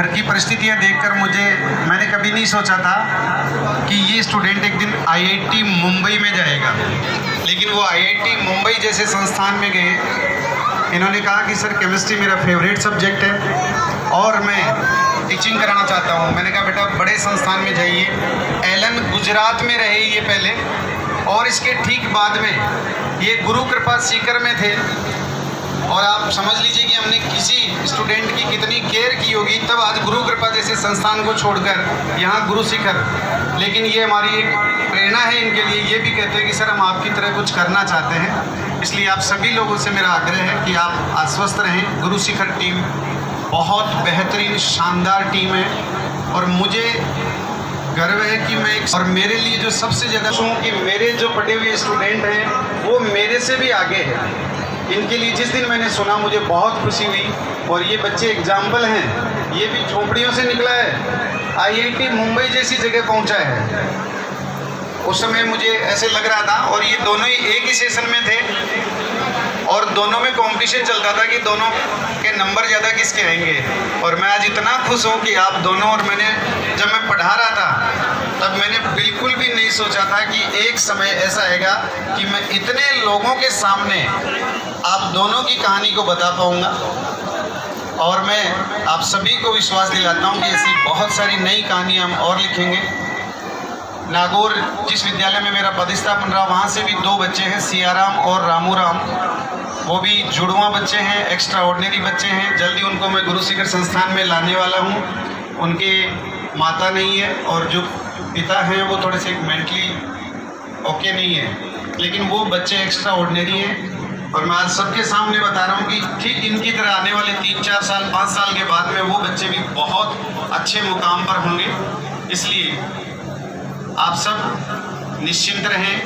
घर की परिस्थितियां देखकर मैंने कभी नहीं सोचा था कि ये स्टूडेंट एक दिन आईआईटी मुंबई में जाएगा। लेकिन वो आईआईटी मुंबई जैसे संस्थान में गए। इन्होंने कहा कि सर केमिस्ट्री मेरा फेवरेट सब्जेक्ट है और मैं टीचिंग कराना चाहता हूँ। मैंने कहा बेटा बड़े संस्थान में जाइए। एलन गुजरात में रहे ये पहले, और इसके ठीक बाद में ये गुरु कृपा सीकर में थे। और आप समझ लीजिए कि हमने किसी स्टूडेंट की कितनी केयर की होगी, तब आज गुरु कृपा जैसे संस्थान को छोड़कर यहाँ गुरु शिखर। लेकिन ये हमारी एक प्रेरणा है इनके लिए। ये भी कहते हैं कि सर हम आपकी तरह कुछ करना चाहते हैं। इसलिए आप सभी लोगों से मेरा आग्रह है कि आप आश्वस्त रहें। गुरु शिखर टीम बहुत बेहतरीन शानदार टीम है और मुझे गर्व है कि और मेरे लिए जो सबसे ज़्यादा कि मेरे जो पढ़े हुए स्टूडेंट हैं वो मेरे से भी आगे हैं। इनके लिए जिस दिन मैंने सुना मुझे बहुत खुशी हुई। और ये बच्चे एग्जाम्पल हैं, ये भी झोपड़ियों से निकला है, आईआईटी मुंबई जैसी जगह पहुंचा है। उस समय मुझे ऐसे लग रहा था, और ये दोनों ही एक ही सेशन में थे और दोनों में कंपटीशन चलता था कि दोनों के नंबर ज़्यादा किसके आएंगे। और मैं आज इतना खुश हूँ कि आप दोनों, और जब मैं पढ़ा रहा था तब मैंने बिल्कुल भी नहीं सोचा था कि एक समय ऐसा आएगा कि मैं इतने लोगों के सामने आप दोनों की कहानी को बता पाऊँगा। और मैं आप सभी को विश्वास दिलाता हूँ कि ऐसी बहुत सारी नई कहानियाँ हम और लिखेंगे। नागौर जिस विद्यालय में मेरा पदस्थापन रहा, वहाँ से भी 2 बच्चे हैं, सियाराम और रामू राम। वो भी जुड़वा बच्चे हैं, एक्स्ट्रा ऑर्डिनरी बच्चे हैं। जल्दी उनको मैं गुरु शिखर संस्थान में लाने वाला हूँ। उनके माता नहीं है और जो पिता हैं वो थोड़े से मेंटली ओके नहीं है, लेकिन वो बच्चे एक्स्ट्रा ऑर्डिनरी हैं। और मैं आज सबके सामने बता रहा हूँ कि ठीक इनकी तरह आने वाले 3-4 साल 5 साल के बाद में वो बच्चे भी बहुत अच्छे मुकाम पर होंगे। इसलिए आप सब निश्चिंत रहें,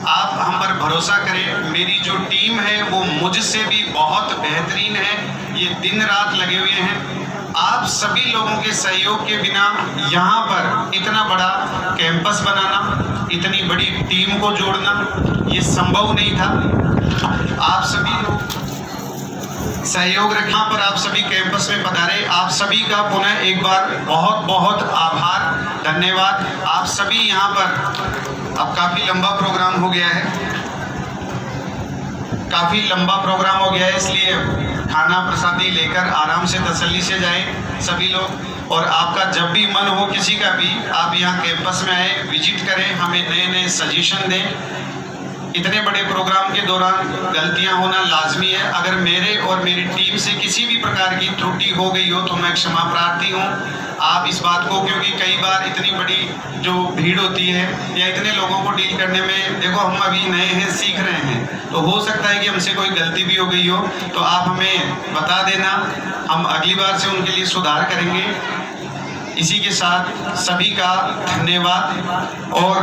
आप हम पर भरोसा करें। मेरी जो टीम है वो मुझसे भी बहुत बेहतरीन है। ये दिन रात लगे हुए हैं। आप सभी लोगों के सहयोग के बिना यहाँ पर इतना बड़ा कैंपस बनाना, इतनी बड़ी टीम को जोड़ना ये संभव नहीं था। आप सभी लोग सहयोग रखना पर आप सभी कैंपस में पधारे। आप सभी का पुनः एक बार बहुत बहुत आभार, धन्यवाद। आप सभी यहाँ पर, अब काफ़ी लंबा प्रोग्राम हो गया है, इसलिए खाना प्रसादी लेकर आराम से तसल्ली से जाएं सभी लोग। और आपका जब भी मन हो किसी का भी, आप यहाँ कैंपस में आए, विजिट करें, हमें नए नए सजेशन दें। इतने बड़े प्रोग्राम के दौरान गलतियां होना लाजमी है। अगर मेरे और मेरी टीम से किसी भी प्रकार की त्रुटि हो गई हो तो मैं क्षमा प्रार्थी हूँ। आप इस बात को, क्योंकि कई बार इतनी बड़ी जो भीड़ होती है या इतने लोगों को डील करने में, देखो हम अभी नए हैं, सीख रहे हैं, तो हो सकता है कि हमसे कोई गलती भी हो गई हो, तो आप हमें बता देना, हम अगली बार से उनके लिए सुधार करेंगे। इसी के साथ सभी का धन्यवाद। और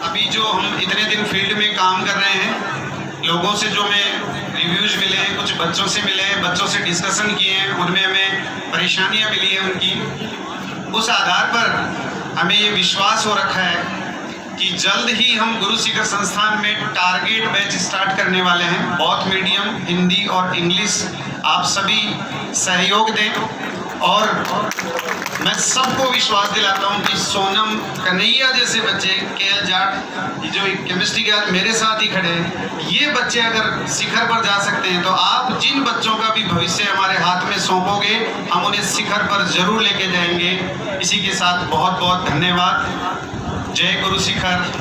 अभी जो हम इतने दिन फील्ड में काम कर रहे हैं, लोगों से जो हमें रिव्यूज़ मिले हैं, कुछ बच्चों से मिले हैं, बच्चों से डिस्कशन किए हैं, उनमें हमें परेशानियां मिली हैं उनकी। उस आधार पर हमें ये विश्वास हो रखा है कि जल्द ही हम गुरु शिखर संस्थान में टारगेट बैच स्टार्ट करने वाले हैं। बहुत मीडियम हिंदी और इंग्लिश। आप सभी सहयोग दें। और मैं सबको विश्वास दिलाता हूं कि सोनम कन्हैया जैसे बच्चे, केएल जाट जो केमिस्ट्री के आज मेरे साथ ही खड़े हैं, ये बच्चे अगर शिखर पर जा सकते हैं तो आप जिन बच्चों का भी भविष्य हमारे हाथ में सौंपोगे, हम उन्हें शिखर पर जरूर लेके जाएंगे। इसी के साथ बहुत बहुत धन्यवाद। जय गुरु शिखर,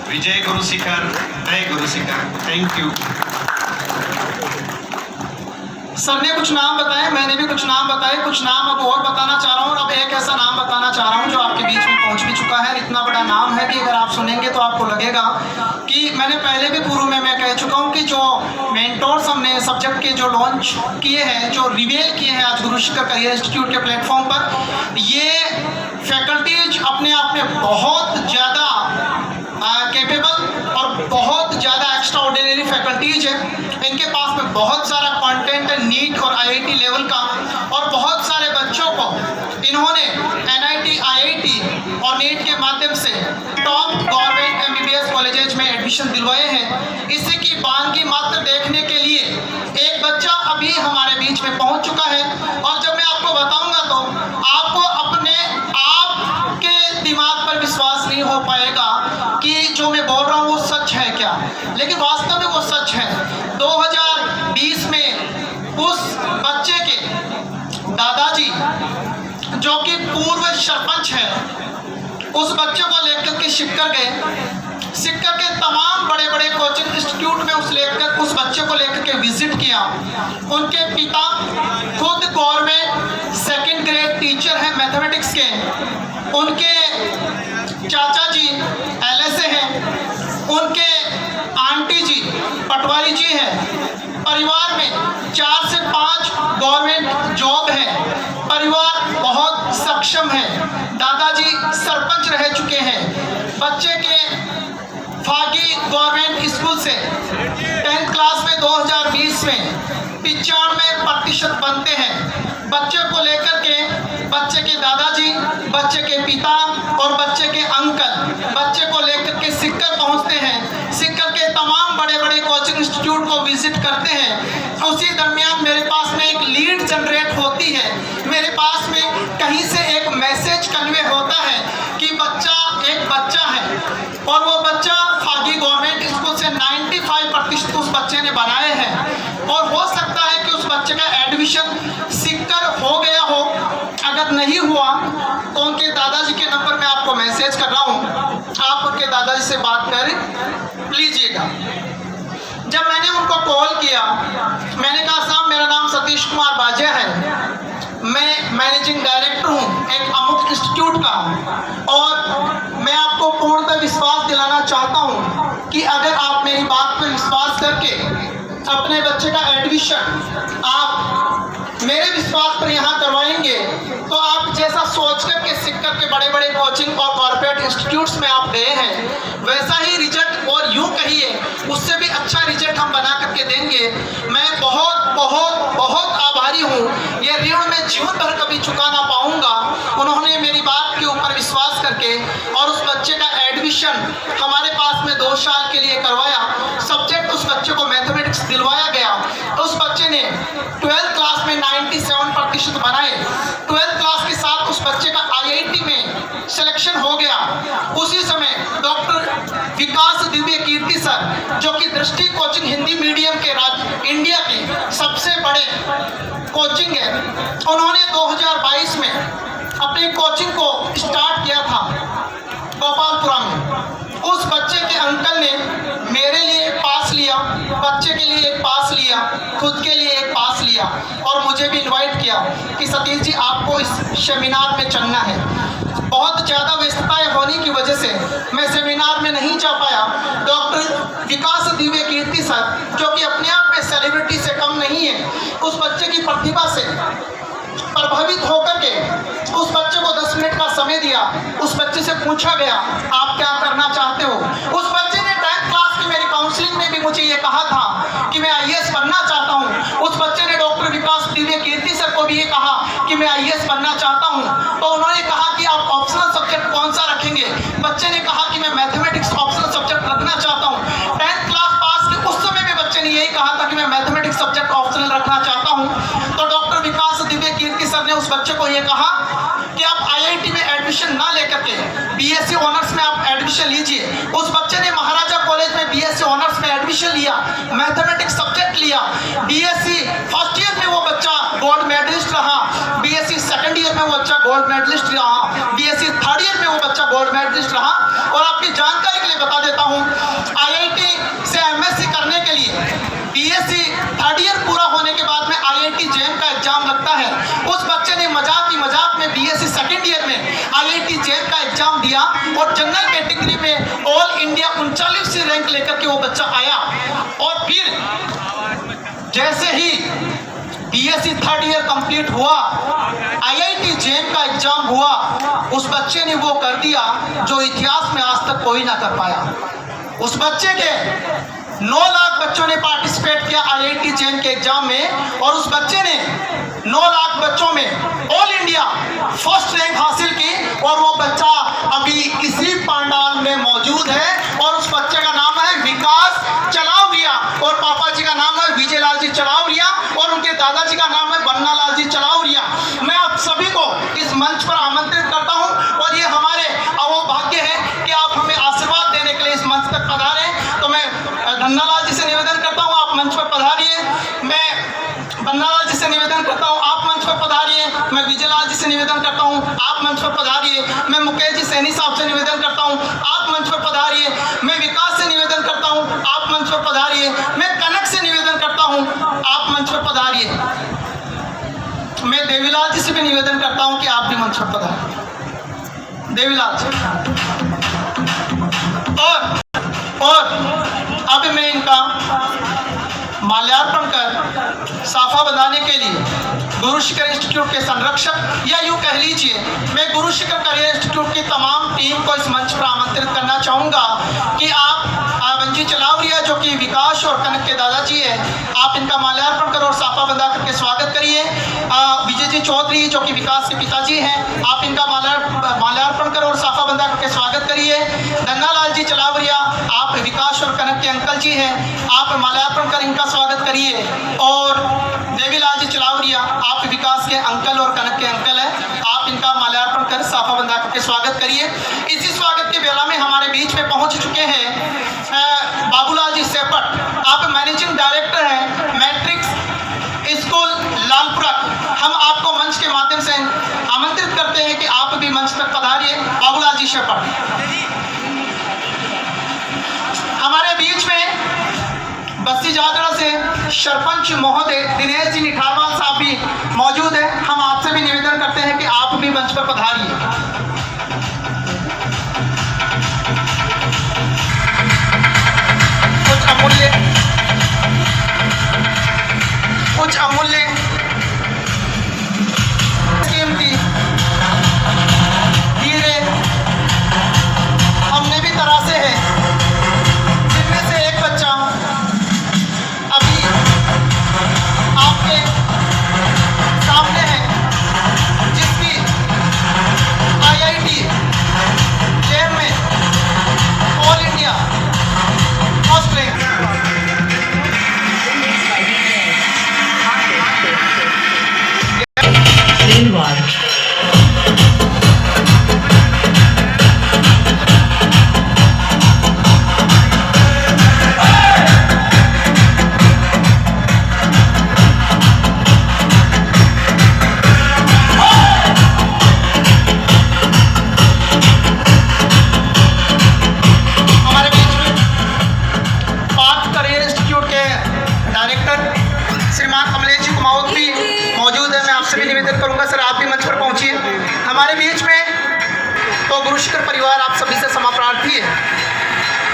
विजय गुरु शिखर, जय Guru Shikhar. Thank you. Sir ने कुछ नाम बताए, मैंने भी कुछ नाम बताए, कुछ नाम अब और बताना चाह रहा हूँ। और अब एक ऐसा नाम बताना चाह रहा हूँ जो आपके बीच में पहुँच भी चुका है। इतना बड़ा नाम है कि अगर आप सुनेंगे तो आपको लगेगा कि मैंने पहले भी पूर्व में मैं कह चुका हूँ कि जो मेंटोर्स हमने सब्जेक्ट के जो लॉन्च किए हैं, जो रिवील किए हैं आज गुरु शिखर करियर इंस्टीट्यूट के प्लेटफॉर्म पर, ये फैकल्टीज अपने आप में बहुत ज़्यादा कैपेबल और बहुत ज़्यादा एक्स्ट्रा ऑर्डिनरी फैकल्टीज है। इनके पास में बहुत सारा कंटेंट है नीट और आईआईटी लेवल का, और बहुत सारे बच्चों को इन्होंने एनआईटी, आईआईटी और नीट के माध्यम से टॉप गवर्नमेंट एमबीबीएस कॉलेजेस में एडमिशन दिलवाए हैं। इसी की बानगी मात्र देखने के लिए एक बच्चा अभी हमारे बीच में पहुंच चुका है। और 2020 में उस बच्चे के दादाजी, जो कि पूर्व सरपंच है, उस बच्चे को लेकर के सिक्कर गए। सिक्कर के तमाम बड़े बड़े कोचिंग इंस्टीट्यूट में उस बच्चे को लेकर के विजिट किया। उनके पिता खुद गवर्नमेंट सेकंड ग्रेड टीचर हैं मैथमेटिक्स के। उनके चाचा जी LSA हैं। उनके आंटी जी पटवारी जी हैं। परिवार में 4 से 5 गवर्नमेंट जॉब है। परिवार बहुत सक्षम है। दादाजी सरपंच रह चुके हैं। बच्चे के फागी गवर्नमेंट स्कूल से 10th क्लास में 2020 में 95% बनते हैं। बच्चे को लेकर के बच्चे के दादाजी, बच्चे के पिता और बच्चे के अंकल बच्चे को लेकर के सिक्कर पहुंचते हैं। सिक्कर के तमाम बड़े बड़े कोचिंग इंस्टीट्यूट को विजिट करते हैं। उसी दरमियान मेरे पास में एक लीड जनरेट होती है। मेरे पास में कहीं से एक मैसेज कन्वे होता है कि एक बच्चा है और वो बच्चा फागी गवर्नमेंट स्कूल से 95% उस बच्चे ने बनाए हैं और हो सकता है कि उस बच्चे का एडमिशन सिक्कर हो गया हो। अगर नहीं हुआ तो उनके दादाजी के नंबर में आपको मैसेज कर रहा हूँ, आप उनके दादाजी से बात कर लीजिएगा। जब मैंने उनको कॉल किया, मैंने कहा साहब मेरा नाम सतीश कुमार बाजिया है, मैं मैनेजिंग डायरेक्टर हूँ एक अमुक इंस्टीट्यूट का, और मैं आपको पूर्णतः विश्वास दिलाना चाहता हूँ कि अगर आप मेरी बात पर विश्वास करके अपने बच्चे का एडमिशन आप मेरे विश्वास पर यहाँ करवाएंगे तो आप जैसा सोच करके सिक्कर के बड़े बड़े कोचिंग और कॉर्पोरेट इंस्टीट्यूट्स में आप गए हैं वैसा ही रिजल्ट, और यूँ कहिए उससे भी अच्छा रिजल्ट हम बना करके देंगे। मैं बहुत बहुत बहुत आभारी हूँ। ये ऋण मैं जीवन भर कभी चुका ना पाऊँगा। उन्होंने मेरी बात के ऊपर विश्वास करके और उस बच्चे का एडमिशन हमारे पास में 2 साल के लिए करवाया। सब्जेक्ट उस बच्चे को मैथमेटिक्स दिलवाया गया। उस बच्चे ने 12th क्लास में 97% बनाए। 12th क्लास के साथ उस बच्चे का IIT में सिलेक्शन हो गया। उसी समय डॉक्टर विकास दिव्य कीर्ति सर, जो कि दृष्टि कोचिंग हिंदी मीडियम के इंडिया के सबसे बड़े कोचिंग है, उन्होंने 2022 में अपनी कोचिंग को स्टार्ट किया था गोपालपुरा में। उस बच्चे के अंकल ने मेरे लिए एक पास लिया, बच्चे के लिए एक पास लिया, खुद के लिए एक पास लिया और मुझे भी इनवाइट किया कि सतीश जी आपको इस सेमिनार में चलना है। बहुत ज़्यादा व्यस्तताएं होने की वजह से मैं सेमिनार में नहीं जा पाया। डॉक्टर विकास दिव्य कीर्ति सर, जो कि अपने आप में सेलिब्रिटी से कम नहीं है, उस बच्चे की प्रतिभा से प्रभावित होकर के उस बच्चे को 10 मिनट का समय दिया। उस बच्चे से पूछा गया आप क्या करना चाहते हो। उस बच्चे ने 10th क्लास की मेरी काउंसलिंग में भी मुझे ये कहा था कि मैं IAS बनना चाहता हूँ। उस बच्चे ने डॉक्टर विकास दिव्य कीर्ति सर को भी ये कहा कि मैं IAS बनना चाहता हूँ। तो उन्होंने कहा कि आप ऑप्शनल सब्जेक्ट कौन सा रखेंगे। बच्चे ने कहा कि मैं मैथमेटिक्स ऑप्शनल सब्जेक्ट रखना चाहता हूँ। 10th क्लास पास के उस समय में बच्चे ने यही कहा था कि मैं मैथमेटिक्स सब्जेक्ट ऑप्शनल रखना चाहता हूँ। तो डॉक्टर विकास दिव्य कीर्ति सर ने उस बच्चे को ये कहा कि आप IIT में एडमिशन ना लेकर के BSc ऑनर्स में आप एडमिशन लीजिए। उस बच्चे ने महाराजा कॉलेज में BSc ऑनर्स में एडमिशन लिया, मैथमेटिक्स सब्जेक्ट लिया। BSc फर्स्ट ईयर में वो बच्चा गोल्ड मेडलिस्ट रहा, BSc सेकंड ईयर में वो बच्चा गोल्ड मेडलिस्ट रहा, BSc थर्ड ईयर में वो बच्चा गोल्ड मेडलिस्ट रहा। और आपकी जानकारी के लिए बता देता हूँ, IIT से MSc करने के लिए BSc थर्ड ईयर पूरा होने के बाद में IIT JAM का एग्जाम लगता है। उस बच्चे ने मजाक ही मजाक में BSc सेकंड ईयर में IIT JAM का एग्जाम दिया और जनरल कैटेगरी में ऑल इंडिया 39वीं रैंक लेकर के वो बच्चा आया। और फिर जैसे ही BSc थर्ड ईयर कंप्लीट हुआ, IIT JAM का एग्जाम हुआ, उस बच्चे ने वो कर दिया जो इतिहास में आज तक कोई ना कर पाया। उस बच्चे के 9 लाख बच्चों ने पार्टिसिपेट किया IIT JAM के एग्जाम में और उस बच्चे ने 9 लाख बच्चों में ऑल इंडिया फर्स्ट रैंक हासिल की। और वो बच्चा अभी इसी पंडाल में मौजूद है और उस बच्चे का नाम है विकास चलावरिया और पापा जी का नाम है विजय लाल जी चलावरिया और उनके दादाजी का नाम है बन्ना लाल जी चलावरिया। मैं आप सभी को इस मंच पर आमंत्रित करता हूं और ये हमारे अवभाग्य है कि आप हमें आशीर्वाद देने के लिए इस मंच तक पधारे। तो मैं धन्ना लाल जी से निवेदन करता हूँ आप मंच पर मैं बन्नालाल जी से निवेदन करता हूँ आप मंच पर पधारिए। मैं विजयलाल जी से निवेदन करता हूँ आप मंच पर पधारिए। मैं मुकेश जी सैनी साहब से निवेदन करता हूँ आप मंच पर पधारिए। मैं विकास से निवेदन करता हूँ आप मंच पर पधारिए। मैं कनक से निवेदन करता हूँ आप मंच पर पधारिए। मैं देवीलाल जी से भी निवेदन करता हूँ कि आप भी मंच पर पधारिए। देवीलाल जी और अब मैं इनका माल्यार्पण कर साफा बंधाने के लिए गुरु शिखर इंस्टीट्यूट के संरक्षक या यूँ कह लीजिए मैं गुरु शिखर करियर इंस्टीट्यूट की तमाम टीम को इस मंच पर आमंत्रित करना चाहूँगा कि आप बंजी चलावरिया जो कि विकास और कनक के दादाजी है, आप इनका माल्यार्पण कर और साफा बंधा करके स्वागत करिए। विजय जी चौधरी जो कि विकास के पिताजी हैं, आप इनका माल्यार्पण कर और साफा बंधा करके स्वागत करिए। धन्नालाल जी चलावरिया आप विकास और कनक के अंकल जी हैं, आप माल्यार्पण कर इनका स्वागत करिए। और देवीलाल जी चलावरिया आप विकास के अंकल और कनक के अंकल हैं, आप इनका माल्यार्पण कर साफा बंधा करके स्वागत करिए। इसी स्वागत के बेला में हमारे बीच में पहुंच चुके हैं बाबूलाल जी सेपट, आप मैनेजिंग डायरेक्टर हैं मैट्रिक्स स्कूल लालपुरा। हम आपको मंच के माध्यम से आमंत्रित करते हैं कि आप भी मंच तक पधारिए। बाबूलाल जी सेपट। हमारे बीच में बस्ती जादड़ा से सरपंच महोदय दिनेश जी निठारवाल साहब भी मौजूद है। हम आपसे भी निवेदन करते हैं कि आप भी मंच पर पधारिए। कुछ अमूल्य कीमती हीरे हमने भी तरासे हैं, जिनमें से एक बच्चा अभी आपके सामने है, जिसकी IIT जेम में ऑल इंडिया फर्स्ट रैंक। हमारे बीच में तो गुरु शिखर परिवार आप सभी से क्षमा प्रार्थी है।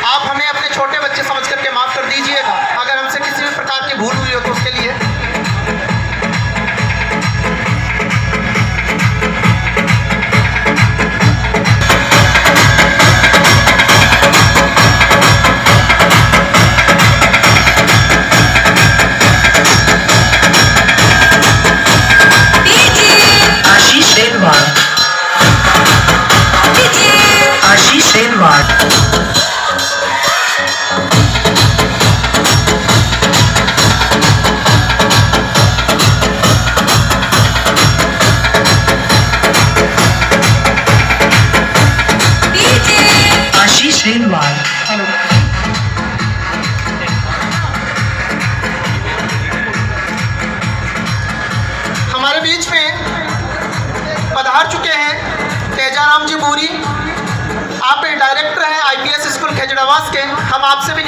आप हमें अपने छोटे बच्चे समझ करके माफ़ कर दीजिएगा। अगर हमसे किसी भी प्रकार की भूल हुई हो तो उसके लिए हमारे बीच में पधार चुके हैं तेजाराम जी बूरी, आप डायरेक्टर हैं IPS स्कूल खेजड़ावास के। हम आपसे भी